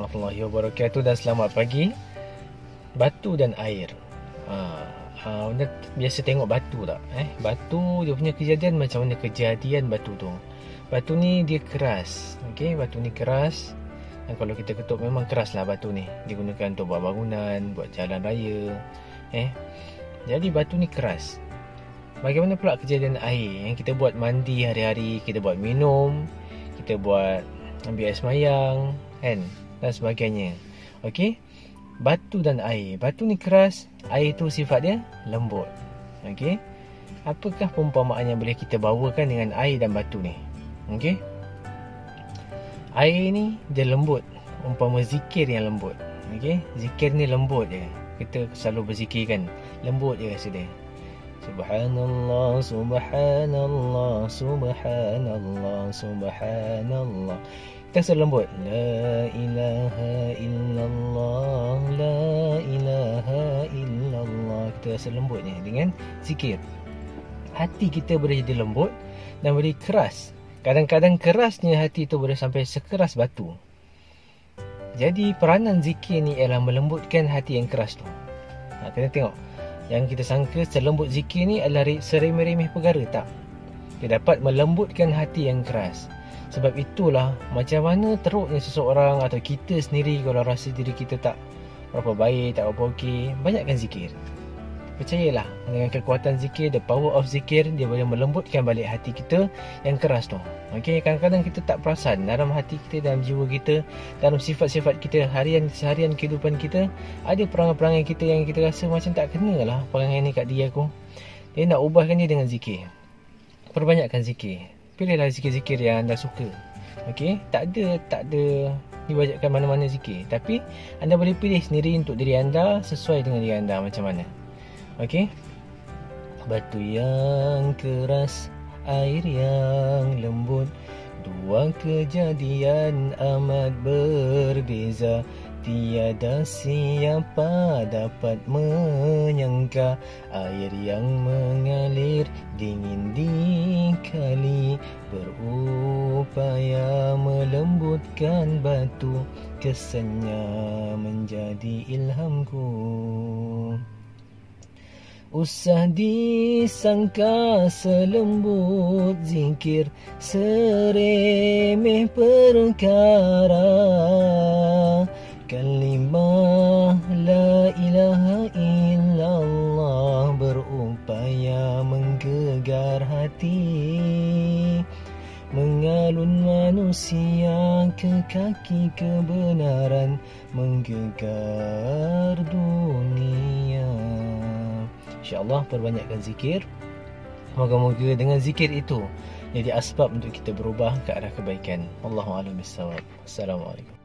warahmatullahi wabarakatuh dan selamat pagi. Batu dan air. Anda biasa tengok batu tak? Batu dia punya kejadian macam mana kejadian batu tu. Batu ni dia keras. Okey, batu ni keras. Dan kalau kita ketuk memang keras lah batu ni. Digunakan untuk buat bangunan, buat jalan raya. Jadi batu ni keras. Bagaimana pula kejadian air yang kita buat mandi hari-hari, kita buat minum, kita buat ambil air semayang, kan, dan sebagainya. Okey, batu dan air. Batu ni keras, air tu sifat dia lembut. Okey, apakah perumpamaan yang boleh kita bawakan dengan air dan batu ni? Okey, air ni dia lembut, umpama zikir yang lembut. Okey, zikir ni lembut je. Kita selalu berzikir kan, lembut je rasa dia. Subhanallah, subhanallah, subhanallah, subhanallah. Kita rasa lembut. La ilaha illallah, la ilaha illallah. Kita rasa lembut ni dengan zikir. Hati kita boleh jadi lembut dan boleh keras. Kadang-kadang kerasnya hati tu boleh sampai sekeras batu. Jadi peranan zikir ni ialah melembutkan hati yang keras tu. Kena tengok. Yang kita sangka selembut zikir ni adalah seremeh-remeh perkara. Tak. Dia dapat melembutkan hati yang keras. Sebab itulah macam mana teruknya seseorang atau kita sendiri kalau rasa diri kita tak berapa baik, tak berapa okey, banyakkan zikir. Percayalah, dengan kekuatan zikir, the power of zikir, dia boleh melembutkan balik hati kita yang keras tu. Okey, kadang-kadang kita tak perasan dalam hati kita, dalam jiwa kita, dalam sifat-sifat kita seharian kehidupan kita, ada perangai-perangai kita yang kita rasa macam tak kena lah perangai ni kat diri aku. Dia nak ubahkan dia dengan zikir. Perbanyakkan zikir. Pilihlah zikir-zikir yang anda suka. Okey, tak ada diwajibkan mana-mana zikir, tapi anda boleh pilih sendiri untuk diri anda, sesuai dengan diri anda macam mana. Okey. Batu yang keras, air yang lembut, dua kejadian amat berbeza. Tiada siapa dapat menyangka air yang mengalir dingin di kali berupaya melembutkan batu, kesannya menjadi ilhamku. Usah disangka selembut zikir, seremeh perkara. Kalimah la ilaha illallah berupaya menggegar hati, mengalun manusia ke kaki kebenaran, menggegar dunia. InsyaAllah perbanyakkan zikir. Moga-moga dengan zikir itu jadi asbab untuk kita berubah ke arah kebaikan. Wallahu a'lam bissawab. Assalamualaikum.